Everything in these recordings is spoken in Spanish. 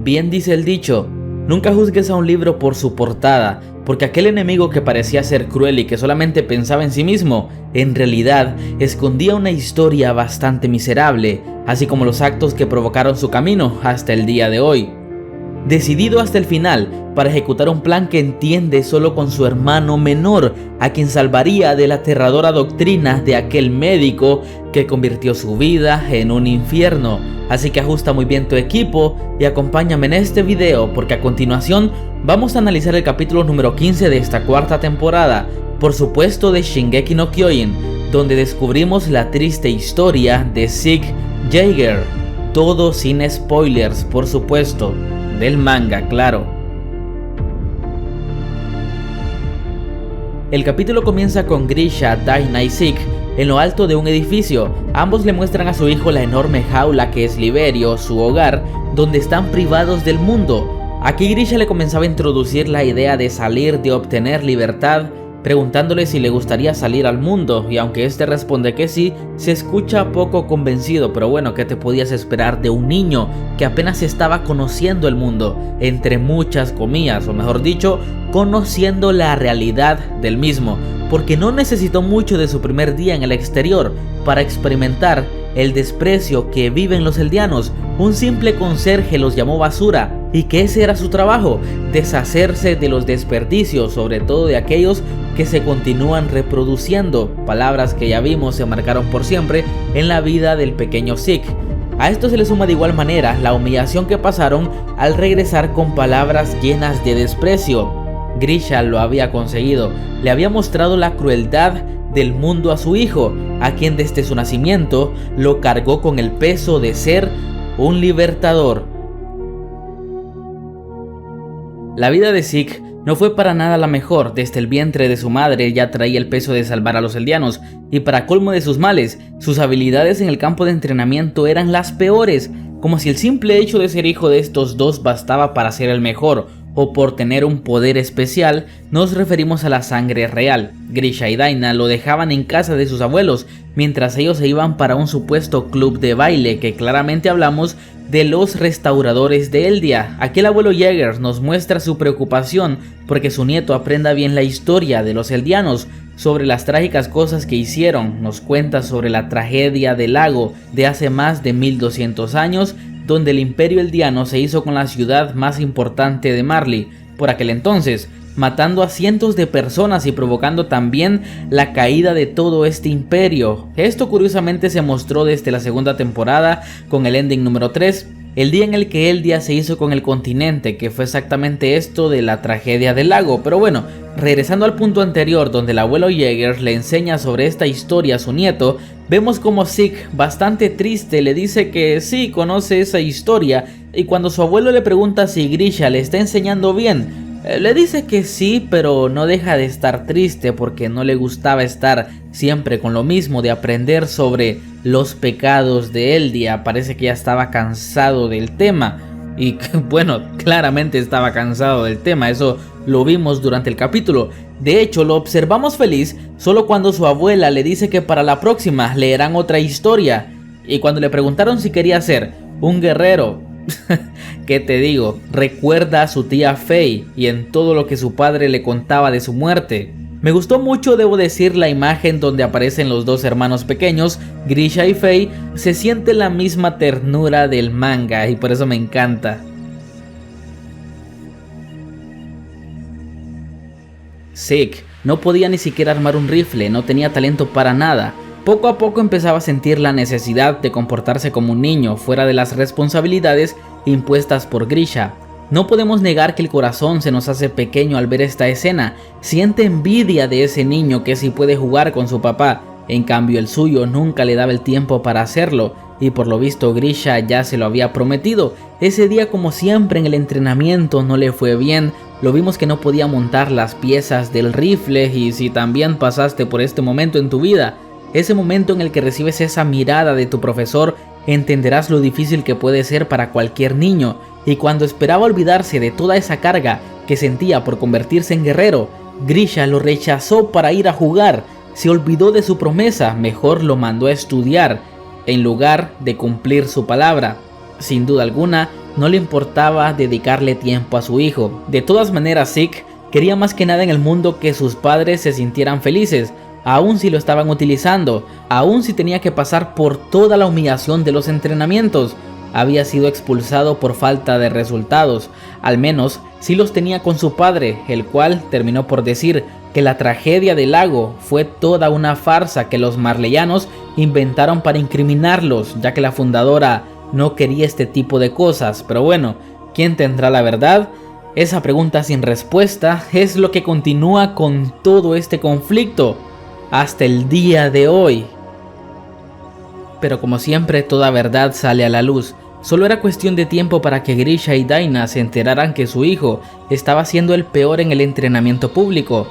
Bien dice el dicho, nunca juzgues a un libro por su portada, porque aquel enemigo que parecía ser cruel y que solamente pensaba en sí mismo, en realidad escondía una historia bastante miserable, así como los actos que provocaron su camino hasta el día de hoy. Decidido hasta el final para ejecutar un plan que entiende solo con su hermano menor, a quien salvaría de la aterradora doctrina de aquel médico que convirtió su vida en un infierno. Así que ajusta muy bien tu equipo y acompáñame en este video, porque a continuación vamos a analizar el capítulo número 15 de esta cuarta temporada, por supuesto de Shingeki no Kyojin, donde descubrimos la triste historia de Zeke Yeager. Todo sin spoilers, por supuesto, del manga, claro. El capítulo comienza con Grisha, Daina y Zeke en lo alto de un edificio. Ambos le muestran a su hijo la enorme jaula que es Liberio, su hogar, donde están privados del mundo. Aquí Grisha le comenzaba a introducir la idea de salir, de obtener libertad, preguntándole si le gustaría salir al mundo, y aunque este responde que sí, se escucha poco convencido, pero bueno, ¿qué te podías esperar de un niño que apenas estaba conociendo el mundo? Entre muchas comillas, o mejor dicho, conociendo la realidad del mismo, porque no necesitó mucho de su primer día en el exterior para experimentar el desprecio que viven los eldianos. Un simple conserje los llamó basura, y que ese era su trabajo, deshacerse de los desperdicios, sobre todo de aquellos que se continúan reproduciendo, palabras que ya vimos se marcaron por siempre en la vida del pequeño Zeke. A esto se le suma de igual manera la humillación que pasaron al regresar con palabras llenas de desprecio. Grisha lo había conseguido, le había mostrado la crueldad del mundo a su hijo, a quien desde su nacimiento lo cargó con el peso de ser un libertador. La vida de Zeke no fue para nada la mejor. Desde el vientre de su madre ya traía el peso de salvar a los eldianos, y para colmo de sus males, sus habilidades en el campo de entrenamiento eran las peores, como si el simple hecho de ser hijo de estos dos bastaba para ser el mejor, o por tener un poder especial. Nos referimos a la sangre real. Grisha y Daina lo dejaban en casa de sus abuelos, mientras ellos se iban para un supuesto club de baile, que claramente hablamos de los restauradores de Eldia. Aquí el abuelo Yeager nos muestra su preocupación porque su nieto aprenda bien la historia de los eldianos, sobre las trágicas cosas que hicieron. Nos cuenta sobre la tragedia del lago de hace más de 1200 años, donde el imperio eldiano se hizo con la ciudad más importante de Marley por aquel entonces, matando a cientos de personas y provocando también la caída de todo este imperio. Esto curiosamente se mostró desde la segunda temporada con el ending número 3, el día en el que Eldia se hizo con el continente, que fue exactamente esto de la tragedia del lago. Pero bueno, regresando al punto anterior donde el abuelo Yeager le enseña sobre esta historia a su nieto, vemos como Zeke, bastante triste, le dice que sí conoce esa historia, y cuando su abuelo le pregunta si Grisha le está enseñando bien, le dice que sí, pero no deja de estar triste porque no le gustaba estar siempre con lo mismo de aprender sobre los pecados de Eldia. Parece que ya estaba cansado del tema, y bueno, claramente estaba cansado del tema, eso lo vimos durante el capítulo. De hecho, lo observamos feliz solo cuando su abuela le dice que para la próxima leerán otra historia, y cuando le preguntaron si quería ser un guerrero, ¿qué te digo? Recuerda a su tía Faye y en todo lo que su padre le contaba de su muerte. Me gustó mucho, debo decir, la imagen donde aparecen los dos hermanos pequeños, Grisha y Faye. Se siente la misma ternura del manga y por eso me encanta. Zeke no podía ni siquiera armar un rifle, no tenía talento para nada. Poco a poco empezaba a sentir la necesidad de comportarse como un niño, fuera de las responsabilidades impuestas por Grisha. No podemos negar que el corazón se nos hace pequeño al ver esta escena. Siente envidia de ese niño que sí puede jugar con su papá, en cambio el suyo nunca le daba el tiempo para hacerlo, y por lo visto Grisha ya se lo había prometido. Ese día, como siempre en el entrenamiento, no le fue bien. Lo vimos que no podía montar las piezas del rifle, y si también pasaste por este momento en tu vida, ese momento en el que recibes esa mirada de tu profesor, entenderás lo difícil que puede ser para cualquier niño. Y cuando esperaba olvidarse de toda esa carga que sentía por convertirse en guerrero, Grisha lo rechazó para ir a jugar. Se olvidó de su promesa, mejor lo mandó a estudiar. en lugar de cumplir su palabra. Sin duda alguna, no le importaba dedicarle tiempo a su hijo. De todas maneras, Zeke quería más que nada en el mundo que sus padres se sintieran felices, aun si lo estaban utilizando, aun si tenía que pasar por toda la humillación de los entrenamientos. Había sido expulsado por falta de resultados, al menos sí los tenía con su padre, el cual terminó por decir que la tragedia del lago fue toda una farsa que los marleyanos inventaron para incriminarlos, ya que la fundadora no quería este tipo de cosas. Pero bueno, ¿quién tendrá la verdad? Esa pregunta sin respuesta es lo que continúa con todo este conflicto hasta el día de hoy. Pero como siempre, toda verdad sale a la luz. Solo era cuestión de tiempo para que Grisha y Daina se enteraran que su hijo estaba siendo el peor en el entrenamiento público.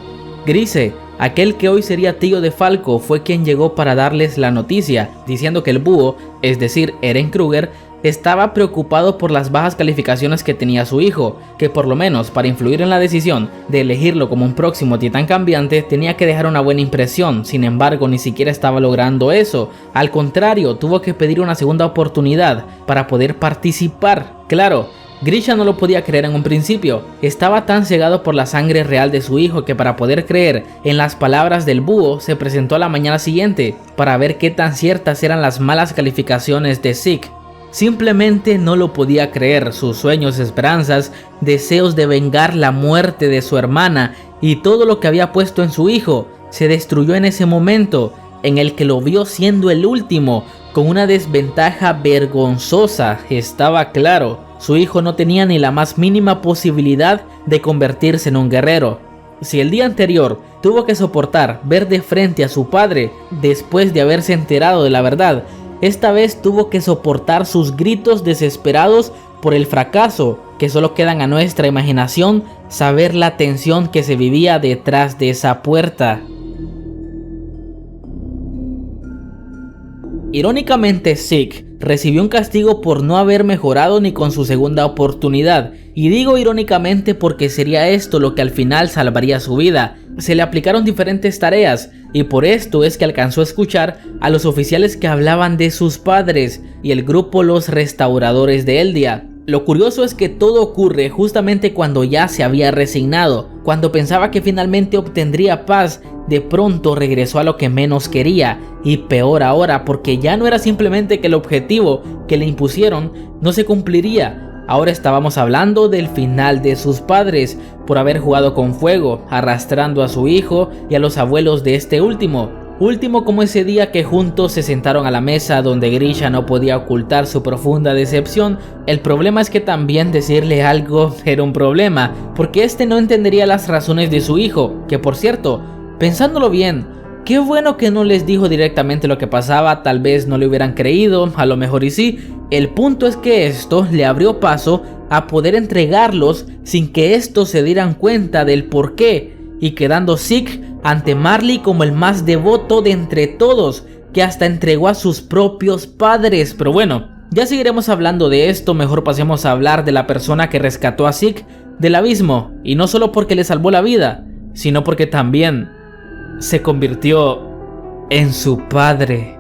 Grise, aquel que hoy sería tío de Falco, fue quien llegó para darles la noticia, diciendo que el búho, es decir, Eren Kruger, estaba preocupado por las bajas calificaciones que tenía su hijo, que por lo menos para influir en la decisión de elegirlo como un próximo titán cambiante tenía que dejar una buena impresión. Sin embargo, ni siquiera estaba logrando eso. Al contrario, tuvo que pedir una segunda oportunidad para poder participar. Claro, Grisha no lo podía creer en un principio. Estaba tan cegado por la sangre real de su hijo que para poder creer en las palabras del búho se presentó a la mañana siguiente para ver qué tan ciertas eran las malas calificaciones de Zeke. Simplemente no lo podía creer. Sus sueños, esperanzas, deseos de vengar la muerte de su hermana y todo lo que había puesto en su hijo se destruyó en ese momento en el que lo vio siendo el último, con una desventaja vergonzosa. Estaba claro, su hijo no tenía ni la más mínima posibilidad de convertirse en un guerrero. Si el día anterior tuvo que soportar ver de frente a su padre después de haberse enterado de la verdad, esta vez tuvo que soportar sus gritos desesperados por el fracaso, que solo quedan a nuestra imaginación saber la tensión que se vivía detrás de esa puerta. Irónicamente, Zeke recibió un castigo por no haber mejorado ni con su segunda oportunidad, y digo irónicamente porque sería esto lo que al final salvaría su vida. Se le aplicaron diferentes tareas y por esto es que alcanzó a escuchar a los oficiales que hablaban de sus padres y el grupo Los Restauradores de Eldia. Lo curioso es que todo ocurre justamente cuando ya se había resignado, cuando pensaba que finalmente obtendría paz. De pronto regresó a lo que menos quería, y peor ahora porque ya no era simplemente que el objetivo que le impusieron no se cumpliría. Ahora estábamos hablando del final de sus padres por haber jugado con fuego, arrastrando a su hijo y a los abuelos de este último como ese día que juntos se sentaron a la mesa donde Grisha no podía ocultar su profunda decepción. El problema es que también decirle algo era un problema, porque este no entendería las razones de su hijo, que por cierto, pensándolo bien, qué bueno que no les dijo directamente lo que pasaba. Tal vez no le hubieran creído, a lo mejor y sí. El punto es que esto le abrió paso a poder entregarlos sin que estos se dieran cuenta del por qué, y quedando Zeke ante Marley como el más devoto de entre todos, que hasta entregó a sus propios padres. Pero bueno, ya seguiremos hablando de esto. Mejor pasemos a hablar de la persona que rescató a Zeke del abismo, y no solo porque le salvó la vida, sino porque también se convirtió en su padre.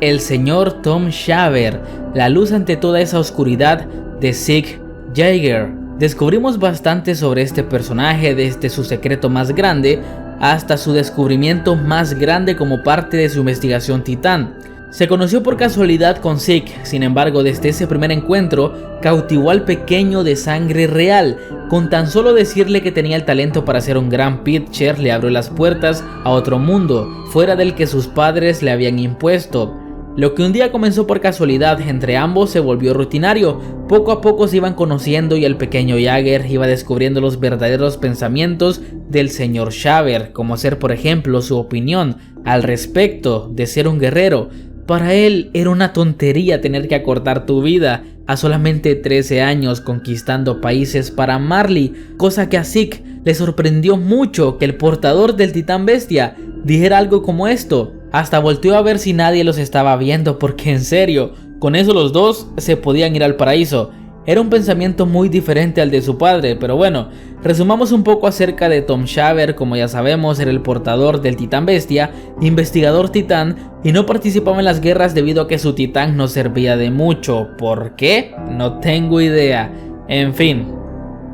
El señor Tom Shaver, la luz ante toda esa oscuridad de Zeke Yeager. Descubrimos bastante sobre este personaje, desde su secreto más grande hasta su descubrimiento más grande como parte de su investigación titán. Se conoció por casualidad con Zeke, sin embargo desde ese primer encuentro cautivó al pequeño de sangre real. Con tan solo decirle que tenía el talento para ser un gran pitcher le abrió las puertas a otro mundo, fuera del que sus padres le habían impuesto. Lo que un día comenzó por casualidad entre ambos se volvió rutinario. Poco a poco se iban conociendo y el pequeño Yeager iba descubriendo los verdaderos pensamientos del señor Shaver, como ser por ejemplo su opinión al respecto de ser un guerrero. Para él era una tontería tener que acortar tu vida a solamente 13 años conquistando países para Marley, cosa que a Zeke le sorprendió mucho que el portador del titán bestia dijera algo como esto. Hasta volteó a ver si nadie los estaba viendo, porque en serio, con eso los dos se podían ir al paraíso. Era un pensamiento muy diferente al de su padre, pero bueno, resumamos un poco acerca de Tom Shaver. Como ya sabemos, era el portador del titán bestia, investigador titán, y no participaba en las guerras debido a que su titán no servía de mucho. ¿Por qué? No tengo idea. En fin,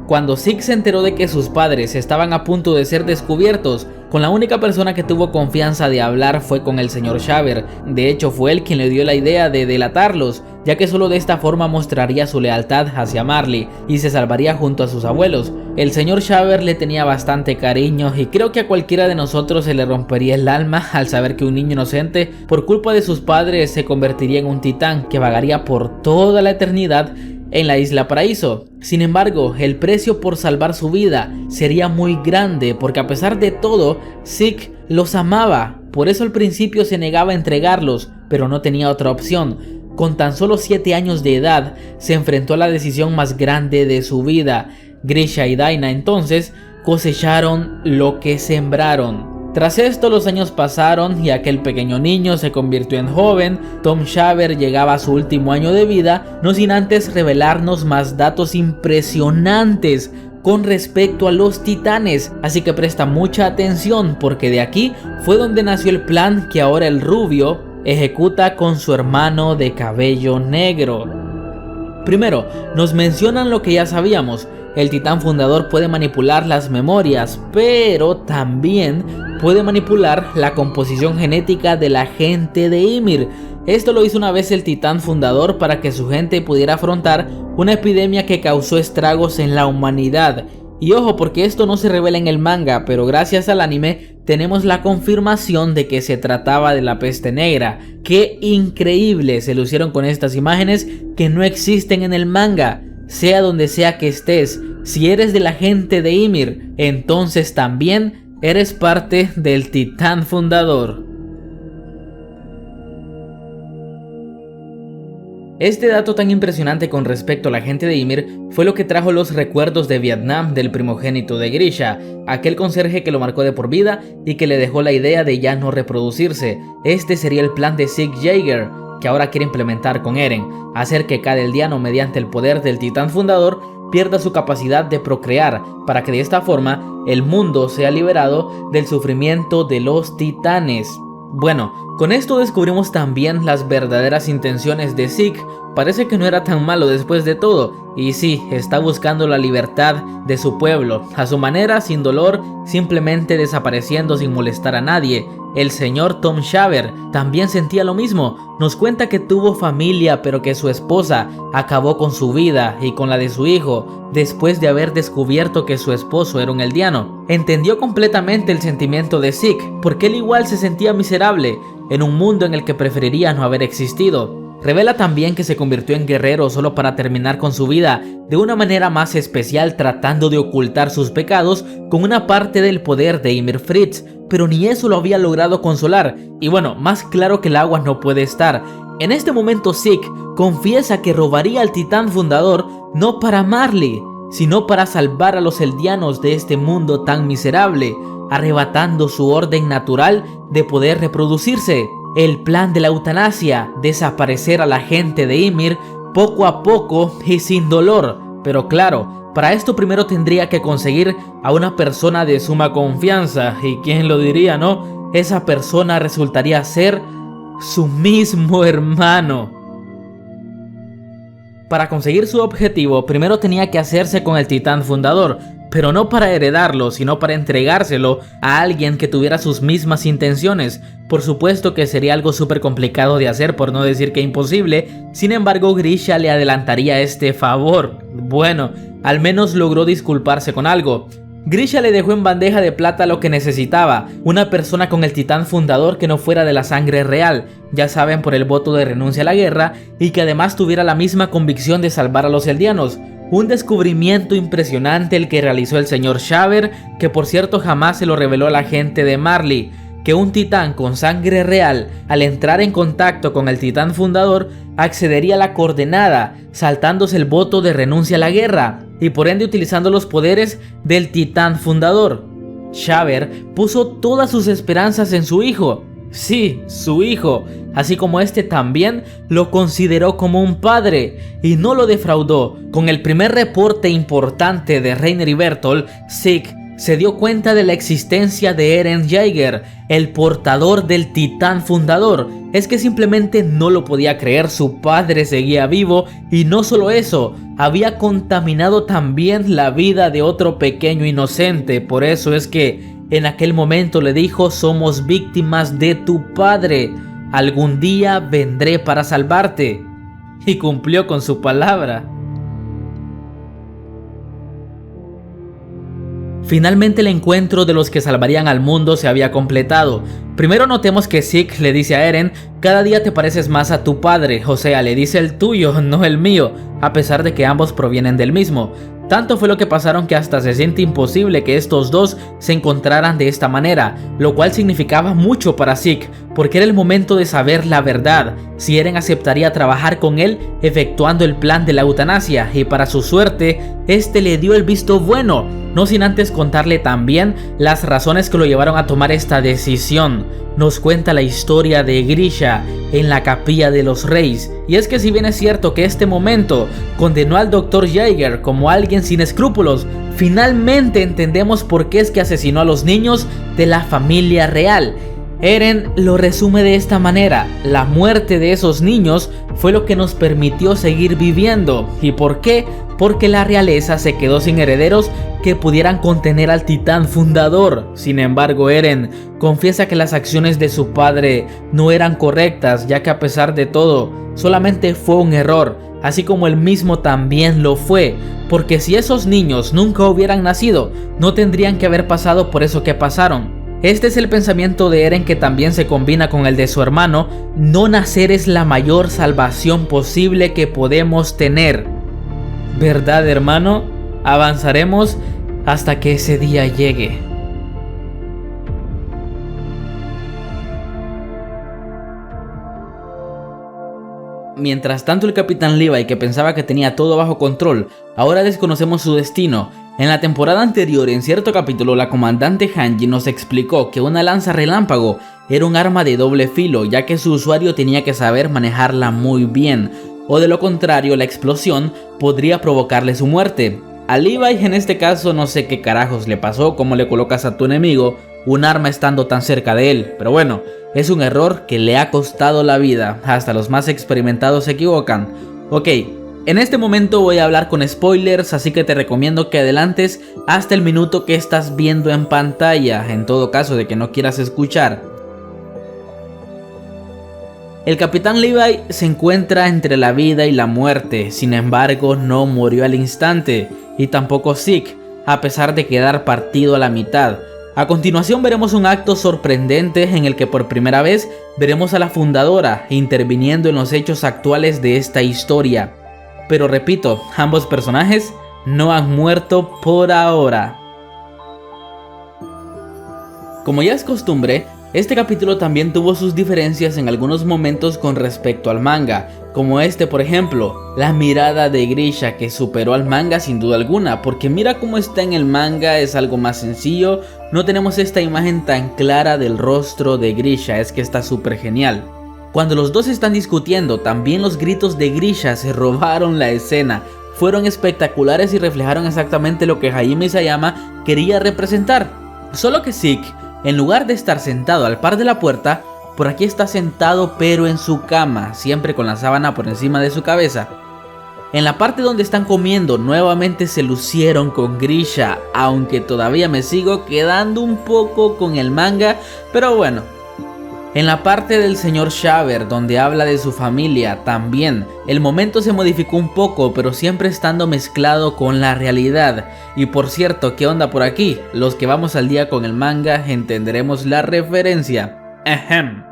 cuando Zeke se enteró de que sus padres estaban a punto de ser descubiertos, con la única persona que tuvo confianza de hablar fue con el señor Shaver. De hecho, fue él quien le dio la idea de delatarlos, ya que solo de esta forma mostraría su lealtad hacia Marley y se salvaría junto a sus abuelos. El señor Shaver le tenía bastante cariño y creo que a cualquiera de nosotros se le rompería el alma al saber que un niño inocente, por culpa de sus padres, se convertiría en un titán que vagaría por toda la eternidad en la Isla Paraíso. Sin embargo, el precio por salvar su vida sería muy grande, porque a pesar de todo, Zeke los amaba. Por eso al principio se negaba a entregarlos, pero no tenía otra opción. Con tan solo 7 años de edad, se enfrentó a la decisión más grande de su vida. Grisha y Dinah entonces cosecharon lo que sembraron. Tras esto, los años pasaron y aquel pequeño niño se convirtió en joven. Tom Shaver llegaba a su último año de vida, no sin antes revelarnos más datos impresionantes con respecto a los titanes, así que presta mucha atención, porque de aquí fue donde nació el plan que ahora el rubio ejecuta con su hermano de cabello negro. Primero, nos mencionan lo que ya sabíamos. El titán fundador puede manipular las memorias, pero también puede manipular la composición genética de la gente de Ymir. Esto lo hizo una vez el titán fundador para que su gente pudiera afrontar una epidemia que causó estragos en la humanidad. Y ojo, porque esto no se revela en el manga, pero gracias al anime tenemos la confirmación de que se trataba de la peste negra. ¡Qué increíble! Se lucieron con estas imágenes que no existen en el manga. Sea donde sea que estés, si eres de la gente de Ymir, entonces también eres parte del titán fundador. Este dato tan impresionante con respecto a la gente de Ymir fue lo que trajo los recuerdos de Vietnam del primogénito de Grisha, aquel conserje que lo marcó de por vida y que le dejó la idea de ya no reproducirse. Este sería el plan de Zeke Yeager, que ahora quiere implementar con Eren, hacer que cada eldiano, mediante el poder del titán fundador, pierda su capacidad de procrear, para que de esta forma el mundo sea liberado del sufrimiento de los titanes. Bueno, con esto descubrimos también las verdaderas intenciones de Zeke. Parece que no era tan malo después de todo, y sí, está buscando la libertad de su pueblo, a su manera, sin dolor, simplemente desapareciendo sin molestar a nadie. El señor Tom Shaver también sentía lo mismo. Nos cuenta que tuvo familia, pero que su esposa acabó con su vida y con la de su hijo, después de haber descubierto que su esposo era un eldiano. Entendió completamente el sentimiento de Zeke, porque él igual se sentía miserable en un mundo en el que preferiría no haber existido. Revela también que se convirtió en guerrero solo para terminar con su vida de una manera más especial, tratando de ocultar sus pecados con una parte del poder de Ymir Fritz, pero ni eso lo había logrado consolar. Y bueno, más claro que el agua no puede estar. En este momento Zeke confiesa que robaría al titán fundador no para Marley, sino para salvar a los eldianos de este mundo tan miserable, arrebatando su orden natural de poder reproducirse. El plan de la eutanasia, desaparecer a la gente de Ymir poco a poco y sin dolor. Pero claro, para esto primero tendría que conseguir a una persona de suma confianza. ¿Y quién lo diría, no? Esa persona resultaría ser su mismo hermano. Para conseguir su objetivo, primero tenía que hacerse con el titán fundador, pero no para heredarlo, sino para entregárselo a alguien que tuviera sus mismas intenciones. Por supuesto que sería algo súper complicado de hacer, por no decir que imposible. Sin embargo, Grisha le adelantaría este favor. Bueno, al menos logró disculparse con algo. Grisha le dejó en bandeja de plata lo que necesitaba, una persona con el titán fundador que no fuera de la sangre real, ya saben, por el voto de renuncia a la guerra, y que además tuviera la misma convicción de salvar a los eldianos. Un descubrimiento impresionante el que realizó el señor Shaver, que por cierto jamás se lo reveló a la gente de Marley, que un titán con sangre real, al entrar en contacto con el titán fundador, accedería a la coordenada, saltándose el voto de renuncia a la guerra, y por ende utilizando los poderes del titán fundador. Shaver puso todas sus esperanzas en su hijo, Sí, su hijo, así como este también lo consideró como un padre y no lo defraudó. Con el primer reporte importante de Reiner y Bertolt, Zeke se dio cuenta de la existencia de Eren Jaeger, el portador del titán fundador. Es que simplemente no lo podía creer, su padre seguía vivo y no solo eso, había contaminado también la vida de otro pequeño inocente. Por eso es que en aquel momento le dijo: somos víctimas de tu padre, algún día vendré para salvarte. Y cumplió con su palabra. Finalmente el encuentro de los que salvarían al mundo se había completado. Primero notemos que Zeke le dice a Eren: cada día te pareces más a tu padre, o sea, le dice el tuyo, no el mío, a pesar de que ambos provienen del mismo. Tanto fue lo que pasaron que hasta se siente imposible que estos dos se encontraran de esta manera, lo cual significaba mucho para Zeke, porque era el momento de saber la verdad, si Eren aceptaría trabajar con él efectuando el plan de la eutanasia, y para su suerte, este le dio el visto bueno, no sin antes contarle también las razones que lo llevaron a tomar esta decisión. Nos cuenta la historia de Grisha en la capilla de los reyes, y es que si bien es cierto que este momento condenó al Dr. Jaeger como alguien sin escrúpulos, finalmente entendemos por qué es que asesinó a los niños de la familia real. Eren lo resume de esta manera: la muerte de esos niños fue lo que nos permitió seguir viviendo. ¿Y por qué? Porque la realeza se quedó sin herederos que pudieran contener al titán fundador. Sin embargo, Eren confiesa que las acciones de su padre no eran correctas, ya que a pesar de todo, solamente fue un error, así como él mismo también lo fue, porque si esos niños nunca hubieran nacido, no tendrían que haber pasado por eso que pasaron. Este es el pensamiento de Eren, que también se combina con el de su hermano: no nacer es la mayor salvación posible que podemos tener. ¿Verdad, hermano? Avanzaremos hasta que ese día llegue. Mientras tanto, el capitán Levi, que pensaba que tenía todo bajo control, ahora desconocemos su destino. En la temporada anterior, en cierto capítulo, la comandante Hanji nos explicó que una lanza relámpago era un arma de doble filo, ya que su usuario tenía que saber manejarla muy bien, o de lo contrario la explosión podría provocarle su muerte. A Levi en este caso no sé qué carajos le pasó, cómo le colocas a tu enemigo un arma estando tan cerca de él, pero bueno, es un error que le ha costado la vida, hasta los más experimentados se equivocan. Ok, en este momento voy a hablar con spoilers, así que te recomiendo que adelantes hasta el minuto que estás viendo en pantalla, en todo caso de que no quieras escuchar. El capitán Levi se encuentra entre la vida y la muerte, sin embargo no murió al instante, y tampoco Zeke, a pesar de quedar partido a la mitad. A continuación veremos un acto sorprendente en el que por primera vez veremos a la fundadora interviniendo en los hechos actuales de esta historia. Pero repito, ambos personajes no han muerto por ahora. Como ya es costumbre, este capítulo también tuvo sus diferencias en algunos momentos con respecto al manga, como este por ejemplo, la mirada de Grisha, que superó al manga sin duda alguna, porque mira cómo está en el manga, es algo más sencillo, no tenemos esta imagen tan clara del rostro de Grisha, es que está súper genial. Cuando los dos están discutiendo, también los gritos de Grisha se robaron la escena, fueron espectaculares y reflejaron exactamente lo que Hajime Isayama quería representar, solo que Zeke, en lugar de estar sentado al par de la puerta, por aquí está sentado pero en su cama, siempre con la sábana por encima de su cabeza. En la parte donde están comiendo, nuevamente se lucieron con Grisha, aunque todavía me sigo quedando un poco con el manga, pero bueno. En la parte del señor Shaver, donde habla de su familia, también el momento se modificó un poco, pero siempre estando mezclado con la realidad. Y por cierto, ¿qué onda por aquí? Los que vamos al día con el manga entenderemos la referencia. Ahem.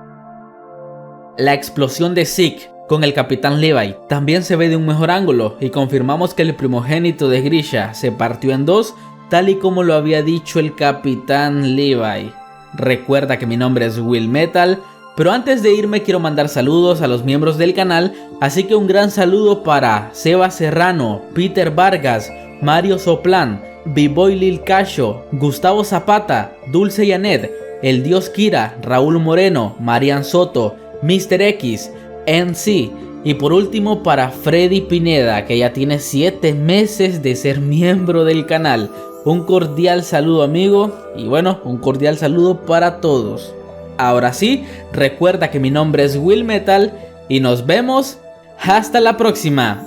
La explosión de Zeke con el capitán Levi también se ve de un mejor ángulo, y confirmamos que el primogénito de Grisha se partió en dos, tal y como lo había dicho el capitán Levi. Recuerda que mi nombre es Will Metal, pero antes de irme quiero mandar saludos a los miembros del canal, así que un gran saludo para Seba Serrano, Peter Vargas, Mario Soplán, B-Boy Lil Cacho, Gustavo Zapata, Dulce Yanet, el Dios Kira, Raúl Moreno, Marian Soto, Mr. X, NC y por último para Freddy Pineda, que ya tiene 7 meses de ser miembro del canal. Un cordial saludo, amigo, y bueno, un cordial saludo para todos. Ahora sí, recuerda que mi nombre es Will Metal y nos vemos hasta la próxima.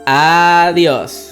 Adiós.